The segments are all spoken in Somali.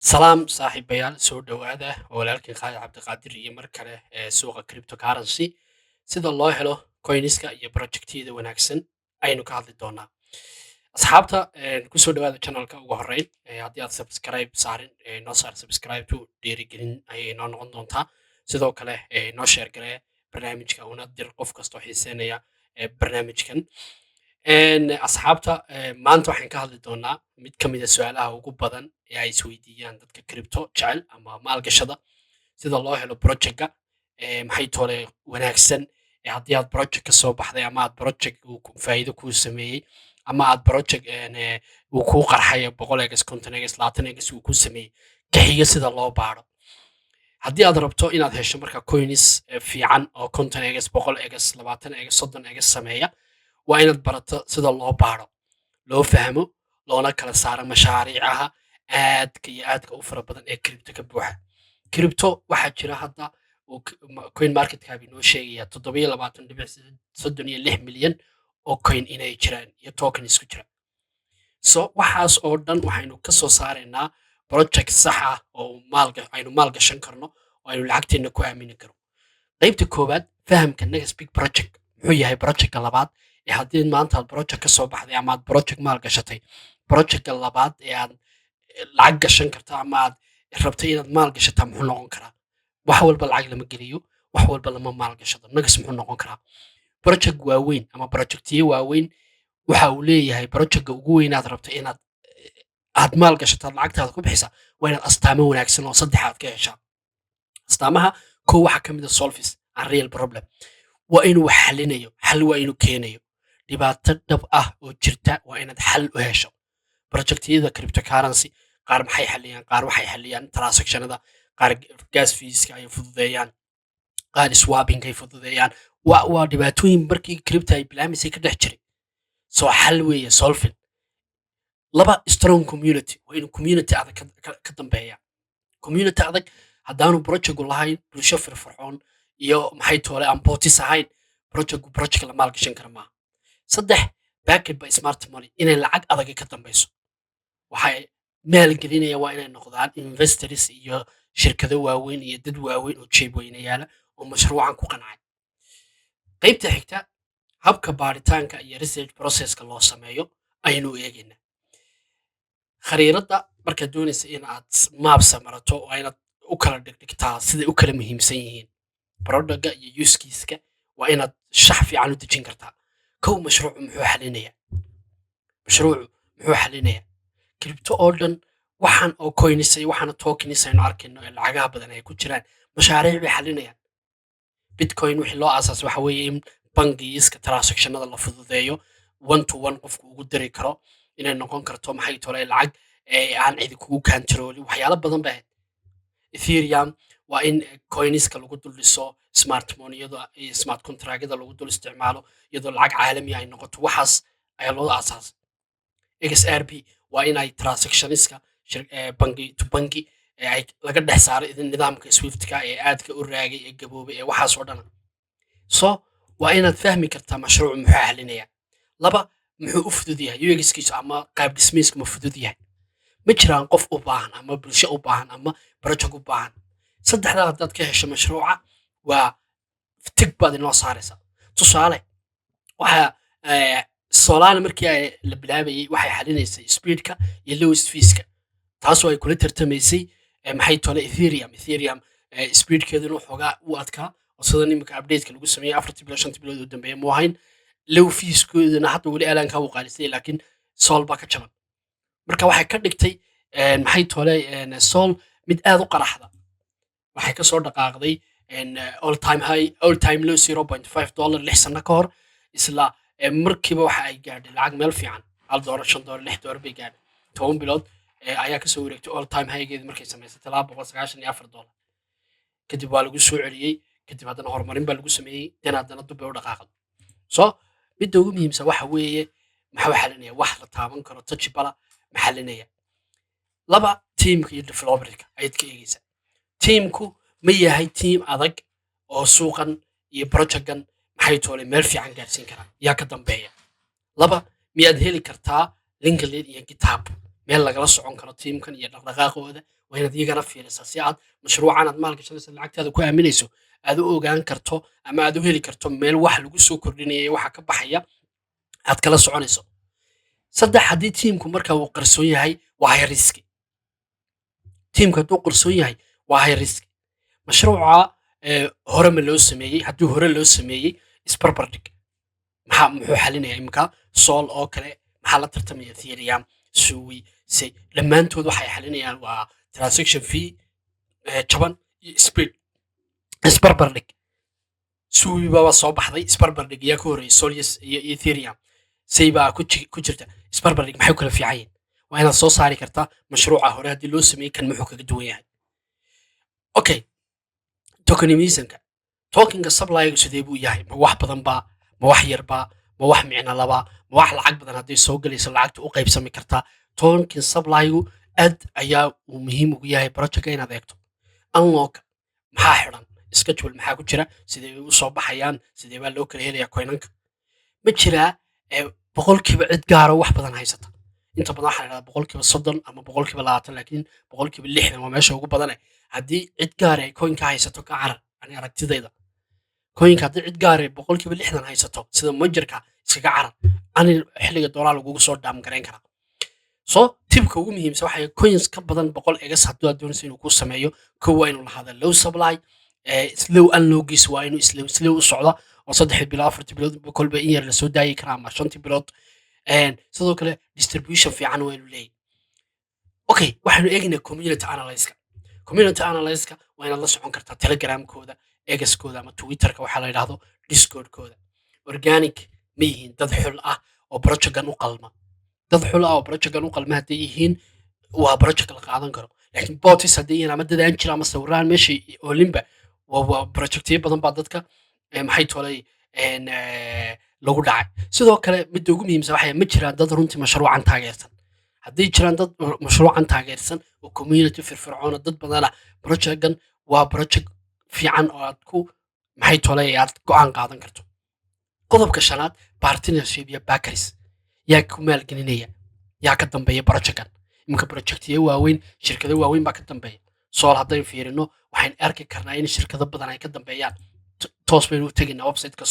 Salaam saaxiibayaal soo dhowaada walaalkii Khalid Cabdiqaadir iyo mar kale ee suuqa cryptocurrency sida loo helo coinska iyo projectyada wanaagsan aynu ka hadli doonaa. Asxaabta kusoo dhowaada channelka ugu horreyn haddii aad subscribe saarin noo saar subscribe to dhiirigelin ayay noo noqon doontaa. Sidoo kale noo share garee barnaamijka una dir qof kastoo xiiseynaya barnaamijkan. Asxaabta maanta waxaan ka hadli doonaa mid ka mid a su'aalaha ugu badan ee ay isweydiiyaan dadka crypto jecel ama maalgashada sida loo helo projectga maxay toole wanaagsan haddii aad project ka soo baxday ama aad project faa'iido kuu sameeyey ama aad project uu kuu qarxay 100x 50x 20x uu kuu sameeyey kaxiga sida loo baaro haddii aad rabto inaad hesho marka coins fiican oo 50x 100x 20x 30x sameeya waa inaad barato sida loo baaro loo fahmo loona kala saaro mashaariicaha aadka iyo aadka u fara badan ee crypto ka buuxa crypto waxaa jira hadda coin marketcap inoo sheegaya 27.36 milyan oo coin inay jiraan iyo token isku jira so waxaas oo dhan waxaynu ka soo saaraynaa project sax ah oo aynu maalgashan karno oo aynu lacagteenna ku aamini karno qaybta koowaad fahamka next big project muxuu yahay projectka labaad ee haddii maanta aad project ka soo baxday ama aad project maal gashatay projectka labaad ee aad lacag gashan karta ama aad rabtay inaad maal gashataa muxuu noqon karaa wax walba lacag lama geliyo wax walba lama maal gashado nagas muxuu noqon karaa project waaweyn ama projectiyo waaweyn waxa uu leeyahay projectka ugu weyn aad rabtay inaad aad maal gashataa lacagtaada ku bixisa waa inaad astaamo wanaagsan oo saddex aad ka heshaa astaamaha kow waxaa ka mid a solvis a real problem waa inuu wax xalinayo xal waa inuu keenayo dhibaato dhab ah oo jirta waa inaad xal u hesho projectyada cryptocurrency qaar maxay xaliyaan qaar waxay xaliyaan transactionada qaar gas feeska ay fududeeyaan qaar swapping ay fududeeyaan waa dhibaatooyin markii crypto ay bilaamisay ka dhex jiray soo xal weeye solving laba strong community waa inuu community adag ka dambeeya community adag haddaanu projectu lahayn bulsho firfircoon iyo maxay toole aan bootis ahayn project la maalgashan kara maaha saddex backed by smart money inay lacag adaga ka dambayso waxay maalgelinaya waa inay noqdaan investors iyo shirkado waaweyn iyo dad waaweyn oo jeeb weynayaala oo mashruucan ku qancay qaybta xigta habka baaritaanka iyo research processka loo sameeyo aynu eegayna khariirada markaad doonaysa in aad maab samarato waa inaad u kala dhigdhigtaa siday u kala muhiimsan yihiin productga iyo usekiiska waa inaad shax fiican u dejin kartaa kow mashruucu muxuu xalinaya crypto oo dhan waxaan oo coinisay waxaana tokenis aynu arkayno ee lacagaha badan ay ku jiraan mashaariic bay xalinayaan bitcoin wixii loo aasaasay waxa weeye in bangiiska transactionada la fududeeyo one to one qofku ugu diri karo inay noqon karto maxay tole lacag aan cidi kugu kantaroolin waxyaalo badan ba ahayd ethereum waa in coiniska lagu dul dhiso smart moneyada iyo smart contractyada lagu dul isticmaalo iyadoo lacag caalami ay noqoto waxaas ayaa loo aasaasay xrp waa in ay transactioniska bangi to bangi ay laga dhex saaray nidaamka swiftka ee aadka u raagay ee gaboobay ee waxaas oo dhan so waa inaad fahmi kartaa mashruucu muxuu xalinaya laba muxuu u fudud yahay UX-kiisu ama qaab dhismiiska ma fudud yahay ma jiraan qof u baahan ama bulsho u baahan ama project u baahan saddexdaa haddaad ka hesho mashruuca waa tig baad inoo saaraysaa tusaale waxaa solana markii la bilaabayay waxay xalinaysay speedka iyo lowest feeska taasoo ay kula tartamaysay maxay tole ethereum speedkeeduna xoogaa u adkaa oo sida nimanka updateka lagu sameeyey 4 bilood 5 bilood u dambeeya mu ahayn low feeskeeduna hadda weli aalaankaa u qaalisay laakiin sol baa ka jaban marka waxay ka dhigtay maxay tole sol mid aad u qaraxda waxay ka soo dhaqaaqday all time low $0.5 lix sano ka hor isla markiiba waxa ay gaadhay lacag meel fiican $1 $5 $6 bay gaadhay 10 bilood ayaa kasoo wareegtay all time highgeedi markay samaysatay $294 kadib waa lagu soo celiyey kadib haddana horumarin baa lagu sameeyey dan haddana dub bay u dhaqaaqday so midda ugu muhiimsan waxa weeye maxaa xalinaya wax la taaban karo tajibala maxalinaya laba teamka iyo developerka ayaad ka eegaysaa teamku ma yahay team adag oo suuqan iyo projectgan maxay toole meel fiican gaarsiin karaa yaa ka dambeeya laba miyaad heli kartaa linkedin iyo github meel lagala socon karo teamkan iyo dhaqdhaqaaqooda waa inaad iyagana fiirisaa si aad mashruucan aad maalgashanaysa lacagtaada ku aaminayso aad u ogaan karto ama aad u heli karto meel wax lagu soo kordhinaya waxa ka baxaya aad kala soconayso. Saddex, haddii tiimku marka uu qarsoon yahay waa high risk. tiimku hadduu qarsoon yahay waa high risk. mashruuca hore ma loo sameeyey? haddii hore loo sameeyey isbarbar dhig. muxuu xalinaya imika sol oo kale maxaa la tartamaya ethereum suwi se dhammaantood waxay xalinayaan waa transaction fee jaban iyo speed. isbarbar dhig. suwi baa soo baxday, isbarbar dhig yaa ka horreeyay solius iyo ethereum say baa ku jirta. isbarbar dhig maxay kala fiican yihiin. waa inaad soo saari kartaa mashruuca hore haddii loo sameeyey kan muxuu kaga duwan yahay. okay, tokenismka tokenka supplygu sidee buu yahay? ma wax badan baa? ma wax yar baa? ma wax micno laba? ma wax lacag badan hadday soo gelayso lacagta u qaybsami kartaa? token supplygu aad ayaa uu muhiim ugu yahay projectka inaad eegto. unlock maxaa xidhan? schedule maxaa ku jira? sidee bay u soo baxayaan? sidee baa loo kala helayaa coinanka? ma jiraa boqolkiiba cid gaaro wax badan haysata? inta badan waxaa idhahdaa boqolkiiba 30 ama boqolkiiba 20, laakiin boqolkiiba 60 waa meesha ugu badane. haddii cid gaara ay coinka haysato ka carar ani aragtidayda. coinka haddii cid gaara boqolkiiba 60 haysato sida majerka iskaga carar ani xilliga doolaa lagugu soo dhaamgarayn karaa. so tibka ugu muhiimsan waxay coins ka badan 100 egas hadduu aad doonayso inuu ku sameeyo kow waa inuu lahaada low supply, slow unlogis waa inuu slow u socda oo 3 bilood 4 bilood kolba in yar la soo daayi karaa ama 5 bilood. sidoo kale distribution fiican waa inuu leeyahay. okay, waxaanu eegaynaa community analyska. community analyska waa inaad la socon kartaa telegramkooda, egaskooda ama twitterka waxaa la yidhaahdo discordkooda. organic ma yihiin dad xul ah oo projectgan u qalma? dad xul ah oo projectgan u qalma hadday yihiin waa project la qaadan karo. laakiin botis hadday yihiin ama dad aan jira ama sawiraan meesha oolinba waa projectyo badan baa dadka maxay tolay lagu dhacay. sidoo kale midda ugu muhiimsan waxay ma jiraan dad runtii mashruucan taageersan. hadday jiraan dad mashruucan taageersan oo community firfircoona dad badana projectgan waa project fiican oo aad ku maxay tolay aad go'aan qaadan karto. qodobka shanaad partnership iyo backers. yaa ku maalgelinaya? yaa ka dambeeya projectgan? iminka projectyo waaweyn shirkado waaweyn baa ka dambeeya. sol haddaynu fiirino waxaan arki karnaa in shirkado badan ay ka dambeeyaan. toos baynu u tegaynaa websiteka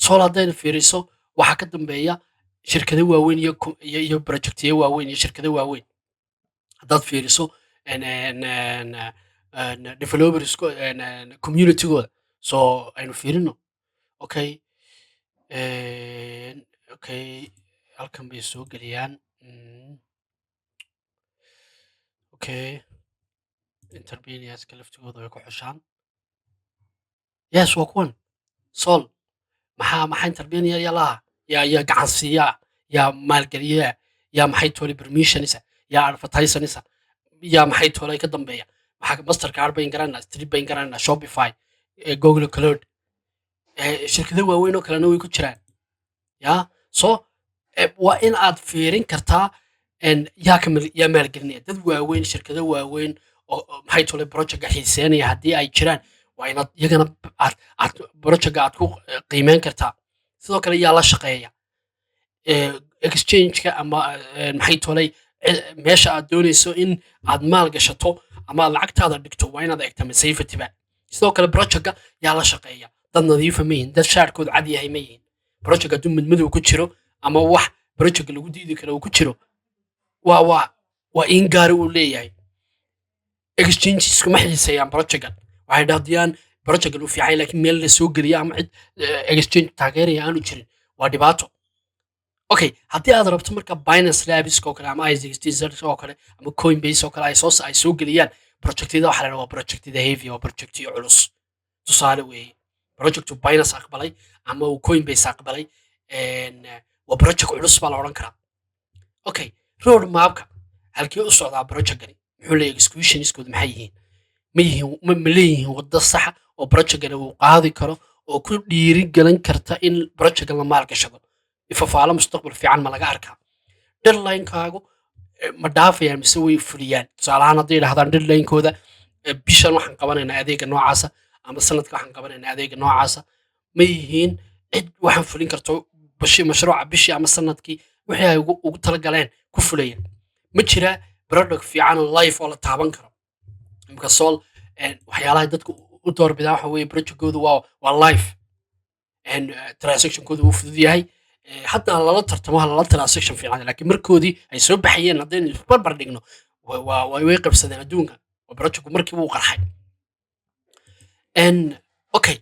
sol haddaynu fiiriso waxaa ka dambeeya shirkado waaweyn iyo projectyo waaweyn iyo shirkado waaweyn. haddaad fiiriso developers communitygooda so aynu fiirino. okay, okay, halkan bay soo geliyaan. okay, intermediateska laftigooda way ku xushaan. yes, waa kuwan sol maxaa intermediate yaa laha yaa gacansiiya yaa maalgeliya yaa maxay tolay permissionisa yaa advertisanisa yaa maxay tolay ka dambeeya maxaa mastercard bayn garanaa, strip bayn garanaa, shopify, google cloud, shirkado waaweyn oo kalena way ku jiraan. ya so waa in aad fiirin kartaa yaa maalgelinaya. dad waaweyn shirkado waaweyn oo maxay tolay projectka xiiseynaya haddii ay jiraan waa inaad iyagana aad projectka aad ku qiimeyn kartaa. sidoo kale yaa la shaqeeya exchangeka ama maxay tolay meesha aad doonayso in aad maal gashato ama aad lacagtaada dhigto waa inaad eegta ma safety ba. sidoo kale projectka yaa la shaqeeya. dad nadiifa ma yihiin? dad shaarkooda cad yahay ma yihiin? project hadduu midmadow ku jiro ama wax projectka lagu diidi karo uu ku jiro waa in gaari uu leeyahay. exchangesku ma xiiseeyaan projectkan. waxay dhahdiyaan projectkan uu fiican laakiin meel la soo geliya ama cid exchange taageeraya aanu jirin waa dhibaato. okay, haddii aad rabto marka Binance Labs oo kale ama i16 oo kale ama Coinbase oo kale ay soo geliyaan projectyada waxa la yiraahdaa waa projectyada heavy oo projectyo culus. tusaale weeye projectu Binance aqbalay ama uu Coinbase aqbalay waa project culus baa la oran karaa. okay, road mapka halkii u socdaa projectgani muxuu leeyahay? executionskooda maxay yihiin? ma leeyihiin waddo sax oo projectgani uu qaadi karo oo ku dhiirigelin karta in projectgan la maalgashado? ifafaalo mustaqbal fiican ma laga arkaa? deadlinekaagu ma dhaafayaan mise way fuliyaan? tusaale ahaan hadday yidhahdaan deadlinekooda bishan waxaan qabanaynaa adeega noocaasa ama sanadka waxaan qabanaynaa adeega noocaasa, ma yihiin cid waxaan fulin karto mashruuca bishii ama sanadkii wixii ay ugu talagaleen ku fulayaan? ma jiraa product fiican oo life oo la taaban karo imka sol waxyaalaha dadku u doorbidaan waxa weeye projectkoodu waa life transactionkoodu wuu fudud yahay hadda lala tartamo lala transaction fiican laakiin markoodii ay soo baxayeen haddaynu isbarbar dhigno way qabsadeen adduunka oo projectku markii wuu qarxay okay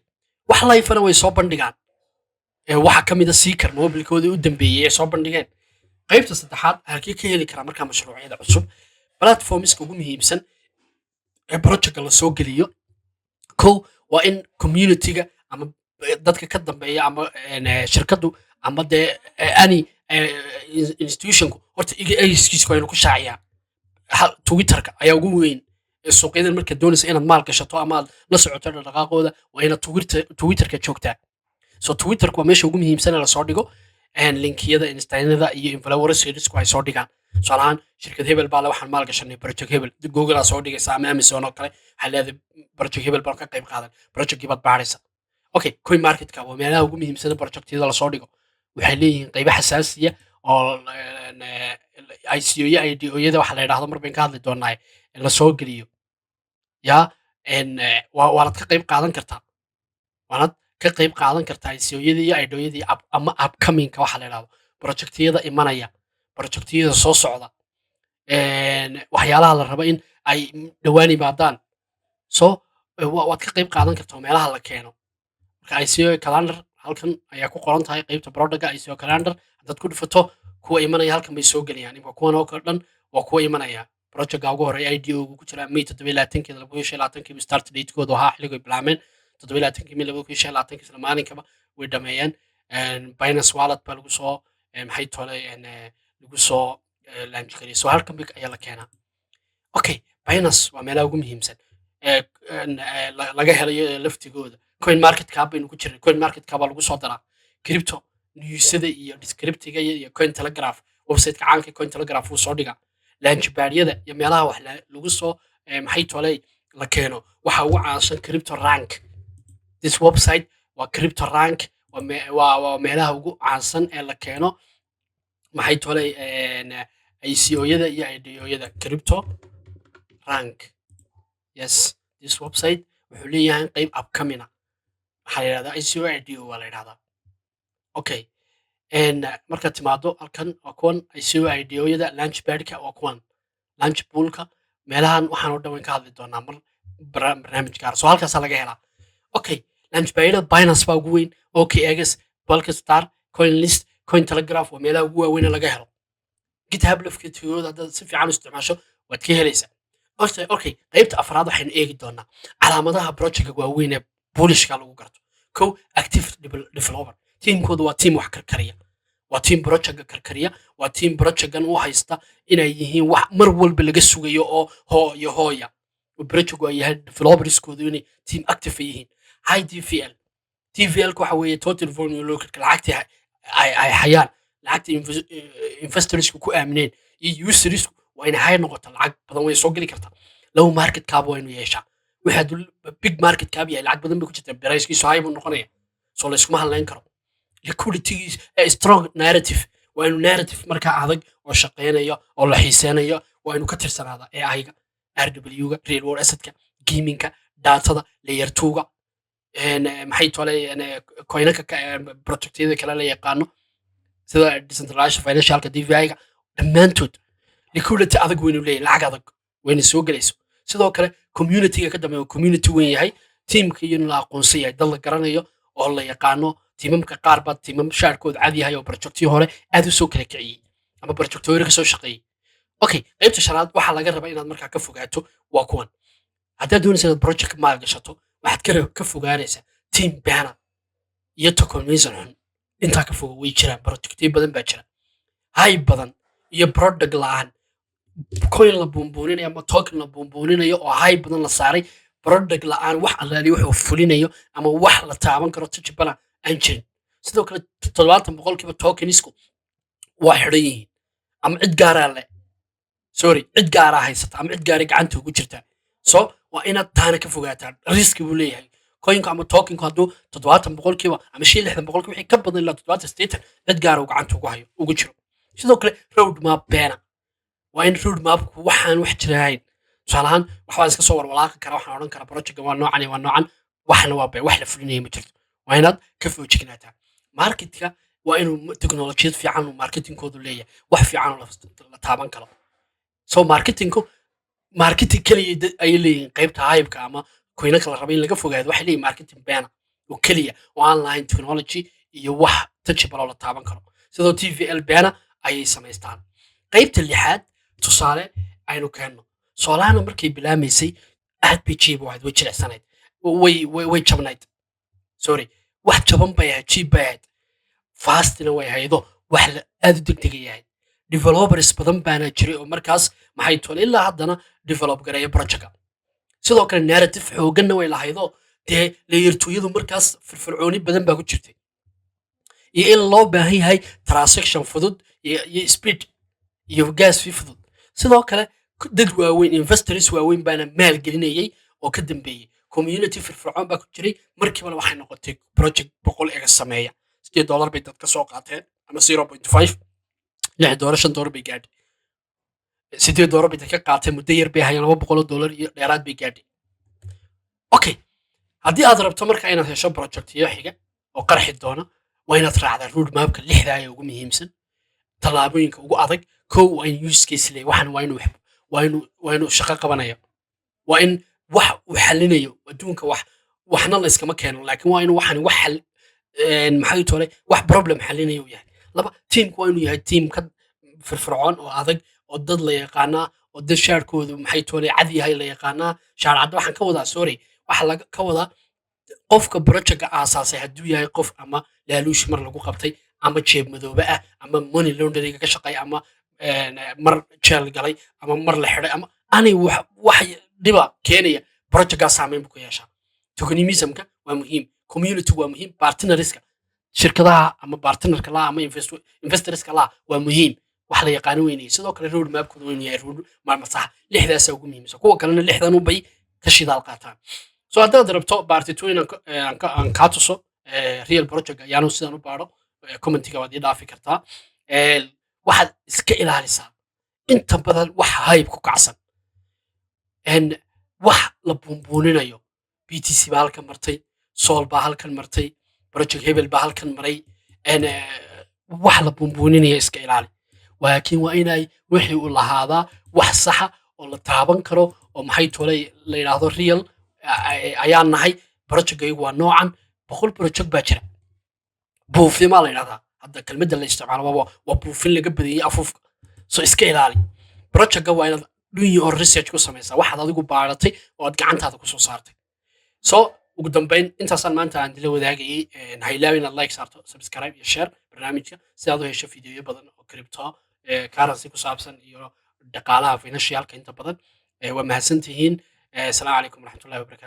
wax lifena way soo bandhigaan waxa ka mid a seeker mobilkoodii u dambeeyey ee soo bandhigeen qaybta saddexaad halkii ka heli karaa markaa mashruucyada cusub platformska ugu muhiimsan ee projectka la soo geliyo kow waa in communityga ama dadka ka dambeeya ama shirkadu ama dee any institutionku horta igiskiiska waynu ku shaaciyaa twitterka ayaa ugu weyn suuqyadan marka doonaysa inaad maal gashato ama aad la socoto dhaqaaqooda waa inaad twitterka joogtaa so twitterku waa meesha ugu muhiimsan ee lasoo dhigo linkiyada instainada iyo influencersku ay soo dhigaan tusaalahaan shirkad hebel baa le waxaan maal gashanay project hebel google aa soo dhigaysa ama amazon oo kale waxaa leedahay project hebel baan ka qayb qaadan projectkii baad baadhaysa okay coin marketka waa meelaha ugu muhiimsan projectyada lasoo dhigo waxay leeyihiin qaybo xasaasiya oo ICO-ya IDO-yada waxa la yidhaahdo mar bayn ka hadli doonaa lasoo geliyo yaa waanad ka qayb qaadan kartaa waanad ka qayb qaadan kartaa ICO-yadii iyo IDO-yadii ama upcomingka waxa la yidhahdo projectyada imanaya projectyada soo socda waxyaalaha la raba in ay dhowaan yimaadaan so waad ka qayb qaadan kartaa meelaha la keeno marka ICO calendar halkan ayaa ku qoran tahay qaybta productka ICO calendar haddaad ku dhufato kuwa imanaya halkan bay soo gelayaan imka kuwan oo kale dhan waa kuwa imanaya projectka ugu horeeya IDO ku jira May 2025 start date-koodu ahaa xilligay bilaameen 2025 isla maalinkaba way dhameeyeen Binance wallet baa lagu soo maxay tolay lagu soo launch gariyay so halkan ayaa la keenaa okay Binance waa meelaha ugu muhiimsan laga helayo laftigooda coin market cap baynu ku jirnay coin market cap baa lagu soo daraa crypto newsada iyo descriptiga iyo coin telegraph website-ka caanka coin telegraph uu soo dhigaa launchpad-yada iyo meelaha wax lagu soo maxay tolay la keeno waxa ugu caansan crypto rank this website waa crypto rank waa meelaha ugu caansan ee la keeno maxay tolay ICO-yada iyo IDO-yada crypto rank yes this website wuxuu leeyahay qayb upcoming waxaa la yidhahdaa ICO IDO waa la yidhahdaa okay markaad timaado halkan waa kuwan ICO IDO-yada launchpad-ka waa kuwan launch pool-ka meelahan waxaan oo dhan wayn ka hadli doonaa mar barnaamij gaar so halkaasaa laga helaa okay launchpad-yada Binance baa ugu weyn OKX Polkastar CoinList coin telegraph waa meelaha ugu waaweyn ee laga helo GitHub lafkeedooda haddaad si fiican u isticmaasho waad ka helaysaa okay qaybta afraad waxaynu eegi doonaa calaamadaha projectka waaweyn ee bullishka lagu garto kow active developer teamkooda waa team wax karkariya waa team projectka karkariya waa team projectkan u haysta inay yihiin wax mar walba laga sugayo oo hooya project waa yahay developerskoodu inay team active yihiin high TVL waxa weeye total volume localka lacagtii ay hayaan lacagtii investorsku ku aamineen iyo usersku waa inay hay noqoto lacag badan way soo geli kartaa low market cap waa inuu yeeshaa waxa big market cap yahay lacag badan bay ku jirtaa price-kiisu high buu noqonaya so la iskuma hadlayn karo liquidity strong narrative waa inuu narrative markaa adag oo shaqeynayo oo la xiiseynayo waa inuu ka tirsanaada AI-ga RW-ga real world asset-ka gaming-ka datada layer 2-ga maxay tolay coinaka projectyada kale la yaqaano sida decentralized financialka DeFi-ga dhammaantood liquidity adag weynu leeyahay lacag adag wayna soo gelayso sidoo kale community-ga ka dambeeya community weyn yahay teamka iyo la aqoonsan yahay dad la garanayo oo la yaqaano tiimamka qaar baa tiimam shaarkooda cad yahay oo projectyo hore aad u soo kala kiciyey ama projectyo hore ka soo shaqeeyey okay qaybta shanaad waxaa laga rabaa inaad markaa ka fogaato waa kuwan haddaad doonaysa inaad project maal gashato waxaad ka fogaanaysaa team banner iyo tokenism xun intaa ka foga way jiraan projectyo badan baa jira hay badan iyo product la-aan coin la buunbuuninayo ama token la buunbuuninayo oo hay badan la saaray product la-aan wax allaali wuxuu fulinayo ama wax la taaban karo tajibana aan jirin sidoo kale 70% tokenisku waa xidhan yihiin ama cid gaaraa leh cid gaaraa haysata ama cid gaara gacanta ugu jirtaa so waa inaad taana ka fogaataan riski buu leeyahay coinku ama tokinku hadduu 70% ama 60% wixii ka badan ilaa 70 cid gaara uu gacanta ugu jiro sidoo kale road map beena waa in road mapku waxaan wax jira ahayn tusaale ahaan waxbaan iska soo warwalaaqi karaa waxaan odhan karaa projectga waa noocan iyo waa noocan waxna waa bay wax la fulinaya ma jirto waa inaad ka foojignaataa marketka waa inuu teknolojiyad fiican uu marketingkoodu leeyahay wax fiican oo la taaban karo so marketing keliya ayay leeyihiin qaybta hypeka ama coinaka la raba in laga fogaado waxay leeyihin marketing bana oo keliya oo aan lahayn technology iyo wax touchable oo la taaban karo sidoo tvl bana ayay samaystaan qaybta lixaad tusaale aynu keenno solana markay bilaamaysay aad bay jiib ahayd way jilicsanayd way jabnayd sorry wax jaban bay ahayd jiib bay ahayd fastina way haydo wax aad u degdegay ahayd developers badan baana jiray oo markaas maxay tole ilaa haddana develop gareeya projectka sidoo kale narrative xooganna way lahaydo dee layertooyadu markaas firfircooni badan baa ku jirtay iyo in loo baahan yahay transaction fudud iyo speed iyo gas fee fudud sidoo kale dad waaweyn investors waaweyn baana maal gelinayay oo ka dambeeyey community firfircoon baa ku jiray markiibana waxay noqotay project boqol ega sameeya $8 bay dad ka soo qaateen ama 0.5 $6 $5 bay gaadhay $8 bay dad ka qaateen muddo yar bay hayeen $200 iyo dheeraad bay gaadhay okay haddii aad rabto marka inaad hesho project iyo xiga oo qarxi doona waa inaad raacdaa road mapka lixda ee ugu muhiimsan tallaabooyinka ugu adag kow waa in use case leeyahay waxan waa inuu shaqo qabanayo waa in wax uu xalinayo adduunka waxna la iskama keeno laakiin waa in waxan wax xal maxay tole wax problem xalinayo yahay laba teamku waa inuu yahay team ka firfircoon oo adag oo dad la yaqaanaa oo dad shaarkoodu maxay tole cad yahay la yaqaanaa shaar cad waxaan ka wadaa sorry waxa laga ka wadaa qofka projectka aasaasay hadduu yahay qof ama laaluush mar lagu qabtay ama jeeb madoobe ah ama money laundering ka shaqay ama mar jeel galay ama mar la xiday ama ani wax dhiba keenaya projectkaa saameyn buu ku yeeshaa tokenismka waa muhiim community waa muhiim partnerska shirkadaha ama partnerka laa ama investorska laa waa muhiim wax la yaqaano weynaya sidoo kale road mapkooda weynu yahay road map sax lixdaasa ugu muhiimsan kuwa kalena lixdan u bay ka shidaal qaataan so haddaad rabto baartitooyin aan kaa tuso real project ayaanu sidaan u baadho commentiga waad ii dhaafi kartaa waxaad iska ilaalisaa inta badan wax hayb ku kacsan wax la buunbuuninayo btc baa halkan martay sol baa halkan martay project hebel baa halkan maray wax la buunbuuninaya iska ilaali laakiin waa inay wixii u lahaadaa wax saxa oo la taaban karo oo maxay tolay la yidhaahdo real ayaan nahay projectgaygu waa noocan boqol project baa jira buufimaa la yidhahdaa hadda kelmadda la isticmaalo waa buufin laga badiyey afuufka so iska ilaali projectga waa inaad dhunyi oo research ku samaysaa waxaad adigu baadhatay oo aad gacantaada kusoo saartay so ugu dambeyn intaasaan maanta aan dila wadaagayay haylaawi inaad like saarto subscribe iyo share barnaamijka si aad u hesho fideoyo badan oo crypto currency ku saabsan iyo dhaqaalaha financialka inta badan waa mahadsantihiin asalaamu calaykum waraxmatullahi wabarakaatu